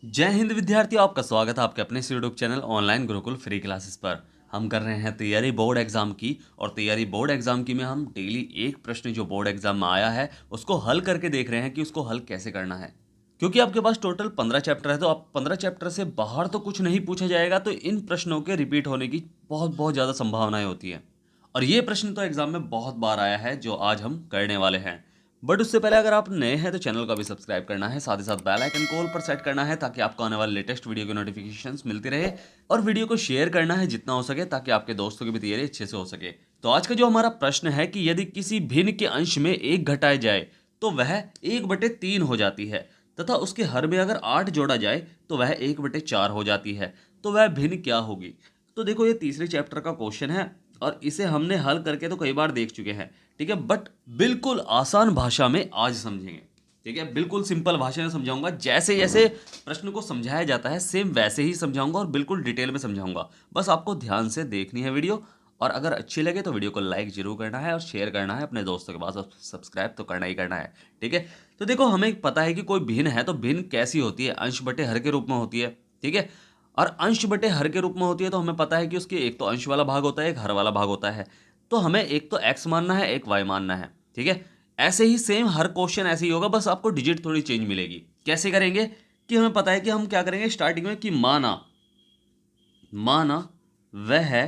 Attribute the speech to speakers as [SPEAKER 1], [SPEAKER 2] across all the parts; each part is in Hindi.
[SPEAKER 1] जय हिंद विद्यार्थियों, आपका स्वागत है आपके अपने YouTube channel online Gurukul free classes पर। हम कर रहे हैं तैयारी बोर्ड एग्जाम की, और तैयारी बोर्ड एग्जाम की में हम डेली एक प्रश्न जो बोर्ड एग्जाम में आया है उसको हल करके देख रहे हैं कि उसको हल कैसे करना है। क्योंकि आपके पास टोटल 15 चैप्टर है, तो आप 15 चैप्टर से बाहर तो कुछ नहीं पूछा जाएगा, तो इन प्रश्नों के रिपीट होने की बहुत बहुत ज़्यादा संभावनाएं होती हैं। और ये प्रश्न तो एग्जाम में बहुत बार आया है जो आज हम करने वाले हैं। बट उससे पहले अगर आप नए हैं तो चैनल को भी सब्सक्राइब करना है, साथ ही साथ बेल आइकन को ऑल पर सेट करना है ताकि आपको आने वाले लेटेस्ट वीडियो की नोटिफिकेशंस मिलती रहे। और वीडियो को शेयर करना है जितना हो सके ताकि आपके दोस्तों की भी तैयारी अच्छे से हो सके। तो आज का जो हमारा प्रश्न है कि यदि किसी भिन्न के अंश में एक घटाया जाए तो वह 1/3 हो जाती है, तथा उसके हर में अगर 8 जोड़ा जाए तो वह 1/4 हो जाती है, तो वह भिन्न क्या होगी। तो देखो, ये तीसरे चैप्टर का क्वेश्चन है और इसे हमने हल करके तो कई बार देख चुके हैं, ठीक है। बट बिल्कुल आसान भाषा में आज समझेंगे, ठीक है। बिल्कुल सिंपल भाषा में समझाऊंगा, जैसे जैसे प्रश्न को समझाया जाता है सेम वैसे ही समझाऊंगा और बिल्कुल डिटेल में समझाऊंगा। बस आपको ध्यान से देखनी है वीडियो, और अगर अच्छी लगे तो वीडियो को लाइक जरूर करना है और शेयर करना है अपने दोस्तों के पास, और सब्सक्राइब तो करना ही करना है, ठीक है। तो देखो, हमें पता है कि कोई भिन्न है तो भिन्न कैसी होती है, अंश बटे हर के रूप में होती है, ठीक है। और अंश बटे हर के रूप में होती है तो हमें पता है कि उसके एक तो अंश वाला भाग होता है, एक हर वाला भाग होता है। तो हमें एक तो x मानना है, एक y मानना है, ठीक है। ऐसे ही सेम हर क्वेश्चन ऐसे ही होगा, बस आपको डिजिट थोड़ी चेंज मिलेगी। कैसे करेंगे कि हमें पता है कि हम क्या करेंगे स्टार्टिंग में कि माना माना वह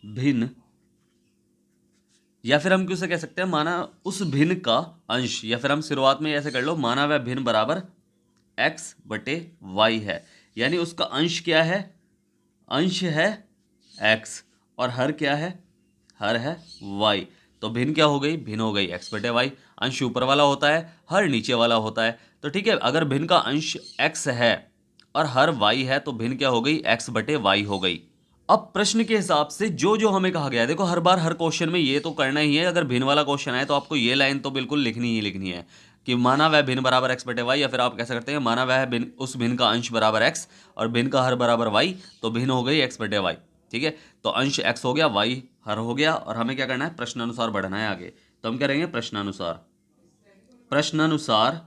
[SPEAKER 1] भिन्न, या फिर हम क्यों से कह सकते हैं माना उस भिन्न का अंश, या फिर हम शुरुआत में ऐसे कर लो माना वह भिन्न बराबर x/y है। यानी उसका अंश क्या है, अंश है x, और हर क्या है, हर है y। तो भिन्न क्या हो गई, भिन्न हो गई x/y। अंश ऊपर वाला होता है, हर नीचे वाला होता है। तो ठीक है, अगर भिन्न का अंश x है और हर y है तो भिन्न क्या हो गई, x/y हो गई। अब प्रश्न के हिसाब से जो जो हमें कहा गया है, देखो हर बार हर क्वेश्चन में ये तो करना ही है। अगर भिन्न वाला क्वेश्चन है तो आपको ये लाइन तो बिल्कुल लिखनी ही लिखनी है कि माना वह भिन्न बराबर x/y, या फिर आप कैसे करते हैं माना वह भिन्न उस भिन्न का अंश बराबर x और भिन्न का हर बराबर y, तो भिन्न हो गई x/y, ठीक है। तो अंश x हो गया, y हर हो गया, और हमें क्या करना है, प्रश्नानुसार बढ़ना है आगे। तो हम क्या करेंगे, प्रश्नानुसार। प्रश्नानुसार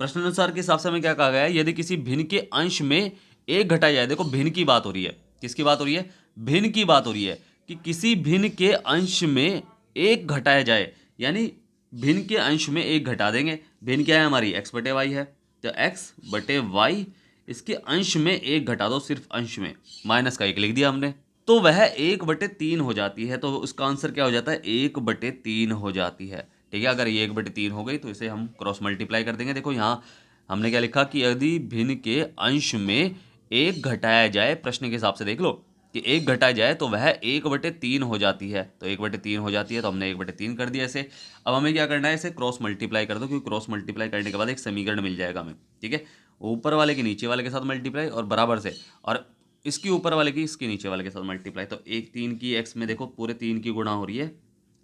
[SPEAKER 1] प्रश्नानुसार के हिसाब से हमें क्या कहा गया है, यदि किसी भिन्न के अंश में एक घटाया जाए। देखो भिन्न की बात हो रही है, किसकी बात हो रही है, भिन्न की बात हो रही है कि किसी भिन्न के अंश में एक घटाया जाए, यानी भिन्न के अंश में एक घटा देंगे। भिन्न क्या है हमारी, x/y है, तो x/y, इसके अंश में एक घटा दो, सिर्फ अंश में, माइनस का एक लिख दिया हमने, तो वह 1/3 हो जाती है। तो उसका आंसर क्या हो जाता है, 1/3 हो जाती है, ठीक है। अगर ये 1/3 हो गई तो इसे हम क्रॉस मल्टीप्लाई कर देंगे। देखो यहाँ हमने क्या लिखा कि यदि भिन्न के अंश में एक घटाया जाए, प्रश्न के हिसाब से देख लो कि एक घटाया जाए तो वह 1/3 हो जाती है। तो 1/3 हो जाती है तो हमने 1/3 कर दिया इसे। अब हमें क्या करना है, इसे क्रॉस मल्टीप्लाई कर दो, क्योंकि क्रॉस मल्टीप्लाई करने के बाद एक समीकरण मिल जाएगा हमें, ठीक है। ऊपर वाले के नीचे वाले के साथ मल्टीप्लाई और बराबर से, और इसकी ऊपर वाले की इसके नीचे वाले के साथ मल्टीप्लाई। तो एक 3 की x में देखो पूरे 3 की गुणा हो रही है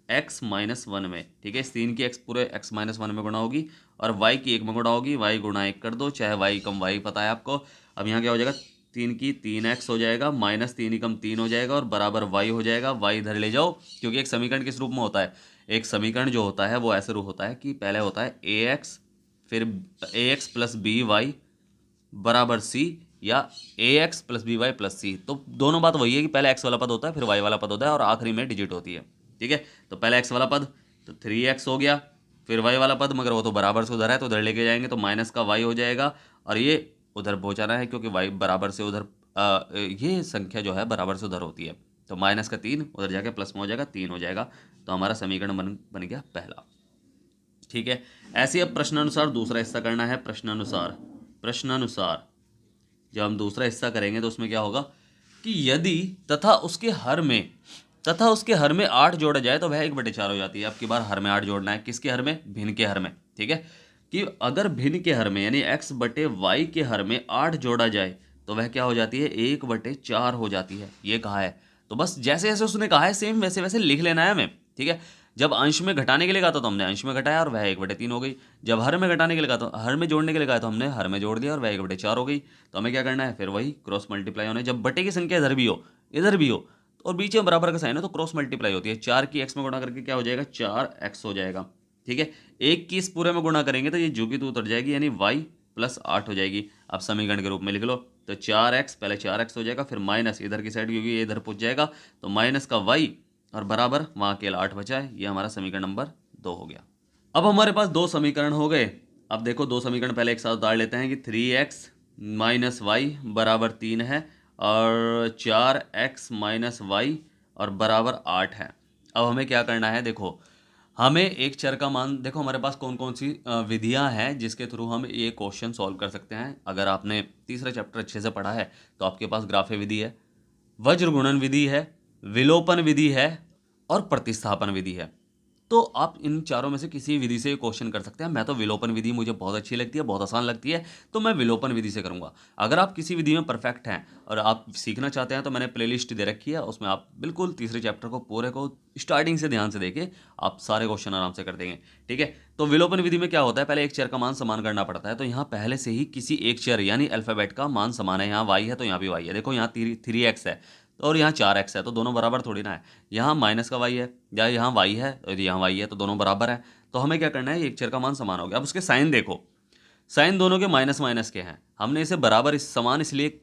[SPEAKER 1] x-1 में, ठीक है। इस 3 की x पूरे x-1 में गुणा होगी, और y की 1 में गुणा होगी, y गुणा 1 कर दो, चाहे y कम y पता है आपको। अब यहाँ क्या हो जाएगा, 3 की 3x हो जाएगा, माइनस 3 ही कम 3 हो जाएगा, और बराबर y हो जाएगा। y इधर ले जाओ, क्योंकि एक समीकरण किस रूप में होता है, एक समीकरण जो होता है वो ऐसे रूप होता है कि पहले होता है ax, फिर ax प्लस बी वाई बराबर सी, या A X plus B Y plus C. तो दोनों बात वही है कि पहले एक्स वाला पद होता है, फिर वाई वाला पद होता है, और आखिरी में डिजिट होती है, ठीक है। तो पहले एक्स वाला पद तो 3x हो गया, फिर वाई वाला पद, मगर वो तो बराबर से उधर है तो उधर लेके जाएंगे तो माइनस का वाई हो जाएगा, और ये उधर पहुँचाना है क्योंकि वाई बराबर से उधर, ये संख्या जो है बराबर से उधर होती है। तो माइनस का 3 उधर जाके प्लस में हो जाएगा, 3 हो जाएगा। तो हमारा समीकरण बन गया पहला, ठीक है। ऐसे अब प्रश्नानुसार दूसरा हिस्सा करना है। प्रश्नानुसार जब हम दूसरा हिस्सा करेंगे तो उसमें क्या होगा कि यदि तथा उसके हर में 8 जोड़ा जाए तो वह 1/4 हो जाती है। अब की बार हर में 8 जोड़ना है, किसके हर में, भिन्न के हर में, ठीक है। कि अगर भिन्न के हर में यानी x/y के हर में 8 जोड़ा जाए तो वह क्या हो जाती है, 1/4 हो जाती है। ये कहा है, तो बस जैसे जैसे उसने कहा है सेम वैसे वैसे लिख लेना है हमें, ठीक है। जब अंश में घटाने के लिए कहा था तो हमने अंश में घटाया और वह 1/3 हो गई। जब हर में घटाने के लिए कहा तो हर में जोड़ने के लिए कहा तो हमने हर में जोड़ दिया और वह 1/4 हो गई। तो हमें क्या करना है, फिर वही क्रॉस मल्टीप्लाई होना है। जब बटे की संख्या इधर भी हो इधर भी हो और बीच में बराबर का साइन है तो क्रॉस मल्टीप्लाई होती है। 4 की x में गुणा करके क्या हो जाएगा, 4x हो जाएगा, ठीक है। 1 की इस पूरे में गुणा करेंगे तो ये जो की तो उतर जाएगी, यानी y + 8 हो जाएगी। अब समीकरण के रूप में लिख लो, तो 4x, पहले 4x हो जाएगा, फिर माइनस इधर की साइड क्योंकि ये इधर पूछ जाएगा, तो माइनस का y और बराबर वहाँ अकेला 8 बचा है। ये हमारा समीकरण नंबर 2 हो गया। अब हमारे पास 2 समीकरण हो गए। अब देखो 2 समीकरण पहले एक साथ उतार लेते हैं कि 3x माइनस वाई बराबर 3 है और 4x माइनस वाई और बराबर 8 है। अब हमें क्या करना है, देखो हमें एक चर का मान, देखो हमारे पास कौन कौन सी विधियां हैं जिसके थ्रू हम ये क्वेश्चन सॉल्व कर सकते हैं। अगर आपने तीसरा चैप्टर अच्छे से पढ़ा है तो आपके पास ग्राफ्य विधि है, वज्र गुणन विधि है, विलोपन विधि है और प्रतिस्थापन विधि है। तो आप इन चारों में से किसी विधि से क्वेश्चन कर सकते हैं। मैं तो विलोपन विधि मुझे बहुत अच्छी लगती है, बहुत आसान लगती है, तो मैं विलोपन विधि से करूंगा। अगर आप किसी विधि में परफेक्ट हैं और आप सीखना चाहते हैं तो मैंने प्लेलिस्ट दे रखी है, उसमें आप बिल्कुल तीसरे चैप्टर को पूरे को स्टार्टिंग से ध्यान से देके आप सारे क्वेश्चन आराम से कर देंगे। ठीक है, तो विलोपन विधि में क्या होता है, पहले एक चर का मान समान करना पड़ता है। तो यहाँ पहले से ही किसी एक चर यानी अल्फाबेट का मान समान है। यहाँ वाई है तो यहाँ भी वाई है। देखो यहाँ 3x है और यहाँ 4x है, तो दोनों बराबर थोड़ी ना है। यहाँ माइनस का y है या यहाँ y है और यहाँ y है, तो दोनों बराबर है। तो हमें क्या करना है, एक चर का मान समान हो गया। अब उसके साइन देखो, साइन दोनों के माइनस माइनस के हैं। हमने इसे बराबर इस समान इसलिए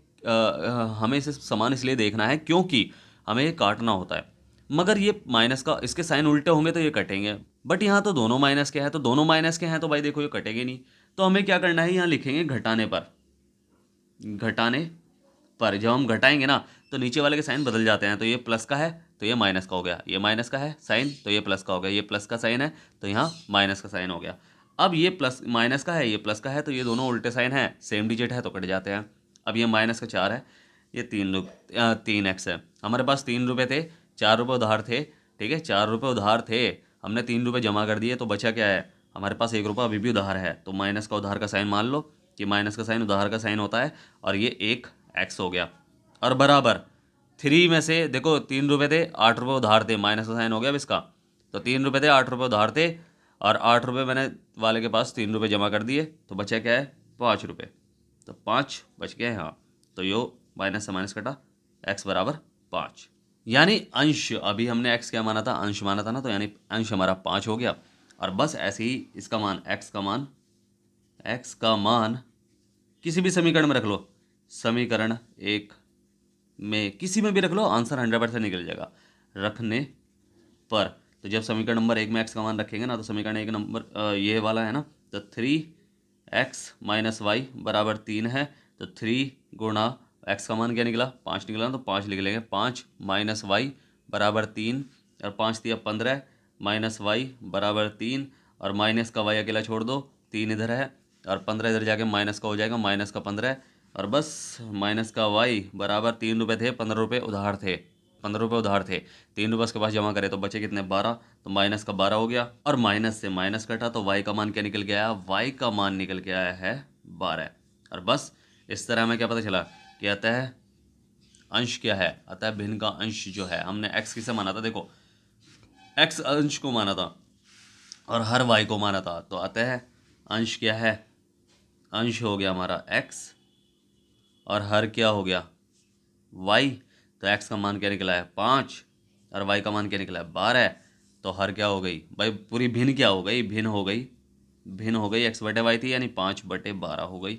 [SPEAKER 1] हमें इसे समान इसलिए देखना है क्योंकि हमें ये काटना होता है। मगर ये माइनस का, इसके साइन उल्टे होंगे तो ये कटेंगे, बट यहाँ तो दोनों माइनस के हैं, तो दोनों माइनस के हैं तो भाई देखो ये कटेंगे नहीं। तो हमें क्या करना है, यहाँ लिखेंगे घटाने पर, घटाने पर जब हम घटाएंगे ना तो नीचे वाले के साइन बदल जाते हैं। तो ये प्लस का है तो ये माइनस का हो गया, ये माइनस का है साइन तो ये प्लस का हो गया, ये प्लस का साइन है तो यहाँ माइनस का साइन हो गया। अब ये प्लस माइनस का है, ये प्लस का है, तो ये दोनों उल्टे साइन है, सेम डिजिट है तो कट जाते हैं। अब ये माइनस का 4 है, ये 3x है। हमारे पास 3 रुपये थे, 4 रुपये उधार थे। ठीक है, 4 रुपये उधार थे, हमने 3 रुपये जमा कर दिए, तो बचा क्या है, हमारे पास 1 रुपये अभी भी उधार है। तो माइनस का उधार का साइन मान लो कि माइनस का साइन उधार का साइन होता है, और ये 1x हो गया। और बराबर 3 में से देखो 3 रुपये थे, 8 रुपये उधार थे, माइनस का साइन हो गया अब इसका। तो 3 रुपये थे, 8 रुपये उधार थे, और 8 रुपये मैंने वाले के पास 3 रुपये जमा कर दिए, तो बचा क्या है 5 रुपये। तो 5 बच गए हाँ, तो यो माइनस से माइनस कटा, x बराबर 5। यानी अंश, अभी हमने x क्या माना था, अंश माना था ना, तो यानी अंश हमारा 5 हो गया। और बस ऐसे ही इसका मान x का मान किसी भी समीकरण में रख लो, समीकरण 1 में किसी में भी रख लो, आंसर 100% निकल जाएगा रखने पर। तो जब समीकरण नंबर 1 में x का मान रखेंगे ना, तो समीकरण 1 नंबर ये वाला है ना, तो 3x माइनस वाई बराबर 3 है। तो 3 गुणा x का मान क्या निकला, 5 निकला, तो 5 लिख लेंगे। 5 माइनस वाई बराबर 3, और 5 दिया 15 माइनस वाई बराबर 3, और माइनस का y अकेला छोड़ दो, 3 इधर है और 15 इधर जाके माइनस का हो जाएगा, माइनस का 15, और बस माइनस का y बराबर 3 रुपये थे, 15 रुपये उधार थे, 15 रुपये उधार थे, 3 रुपये उसके पास जमा करे तो बचे कितने 12, तो माइनस का 12 हो गया, और माइनस से माइनस कटा तो y का मान क्या निकल के आया, y का मान निकल के आया है 12। और बस इस तरह हमें क्या पता चला कि अतः अंश क्या है, अतः भिन्न का अंश जो है, हमने x किसे माना था, देखो x अंश को माना था और हर y को माना था, तो अतः अंश क्या है, अंश हो गया हमारा x और हर क्या हो गया y। तो x का मान क्या निकला है 5 और y का मान क्या निकला है 12, तो हर क्या हो गई भाई, पूरी भिन्न क्या हो गई, भिन्न हो गई, भिन्न हो गई, x बटे वाई थी यानी 5/12 हो गई।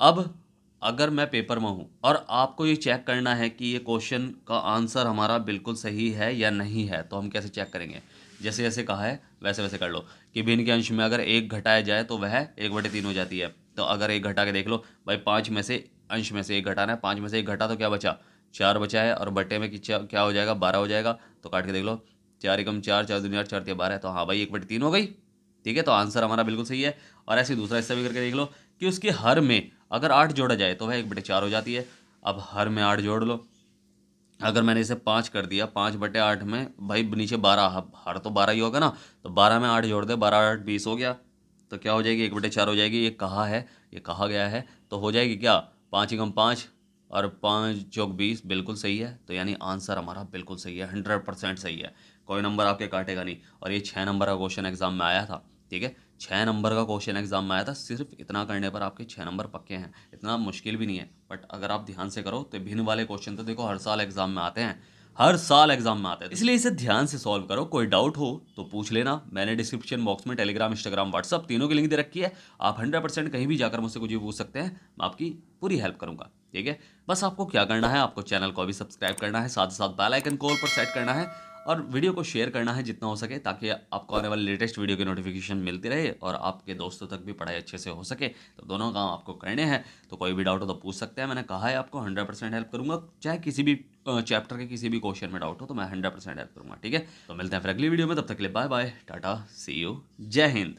[SPEAKER 1] अब अगर मैं पेपर में हूँ और आपको ये चेक करना है कि ये क्वेश्चन का आंसर हमारा बिल्कुल सही है या नहीं है, तो हम कैसे चेक करेंगे, जैसे जैसे कहा है वैसे वैसे कर लो कि भिन्न के अंश में अगर 1 घटाया जाए तो वह 1/3 हो जाती है। तो अगर 1 घटा के देख लो भाई, 5 में से अंश में से 1 घटाना है, 5 में से 1 घटा तो क्या बचा 4 बचा है, और बटे में क्या हो जाएगा 12 हो जाएगा। तो काट के देख लो, 4 एकम 4, 4 दूनी 8, 4 तिया 12, तो हाँ भाई 1/3 हो गई। ठीक है, तो आंसर हमारा बिल्कुल सही है। और ऐसे दूसरा हिस्सा भी करके देख लो कि उसके हर में अगर 8 जोड़ा जाए तो वह 1/4 हो जाती है। अब हर में 8 जोड़ लो, अगर मैंने इसे 5 कर दिया, 5/8 में भाई नीचे 12, हर तो 12 ही होगा ना, तो 12 में 8 जोड़ दे, 12 8 20 हो गया, तो क्या हो जाएगी 1/4 हो जाएगी। ये कहा है, ये कहा गया है, तो हो जाएगी क्या 5 एकम 5 और 5 चौक 20, बिल्कुल सही है। तो यानी आंसर हमारा बिल्कुल सही है, 100% सही है, कोई नंबर आपके काटेगा नहीं। और ये 6 नंबर का क्वेश्चन एग्जाम में आया था। ठीक है, 6 नंबर का क्वेश्चन एग्जाम में आया था, सिर्फ इतना करने पर आपके 6 नंबर पक्के हैं, इतना मुश्किल भी नहीं है। बट अगर आप ध्यान से करो तो भिन्न वाले क्वेश्चन तो देखो हर साल एग्जाम में आते हैं, हर साल एग्जाम में आता है, इसलिए इसे ध्यान से सॉल्व करो। कोई डाउट हो तो पूछ लेना। मैंने डिस्क्रिप्शन बॉक्स में टेलीग्राम, इंस्टाग्राम, व्हाट्सअप तीनों की लिंक दे रखी है। आप 100% कहीं भी जाकर मुझसे कुछ भी पूछ सकते हैं, मैं आपकी पूरी हेल्प करूंगा। ठीक है, बस आपको क्या करना है, आपको चैनल को भी सब्सक्राइब करना है, साथ ही साथ बेल आइकन को ऑल पर सेट करना है और वीडियो को शेयर करना है जितना हो सके, ताकि आपको आने वाले लेटेस्ट वीडियो की नोटिफिकेशन मिलती रहे और आपके दोस्तों तक भी पढ़ाई अच्छे से हो सके। तो दोनों काम आपको करने हैं। तो कोई भी डाउट हो तो पूछ सकते हैं। मैंने कहा है आपको 100% हेल्प करूंगा, चाहे किसी भी चैप्टर के किसी भी क्वेश्चन में डाउट हो तो मैं 100% हेल्प करूंगा। ठीक है, तो मिलते हैं फिर अगली वीडियो में, तब तक के लिए bye bye, tata, see you, जय हिंद।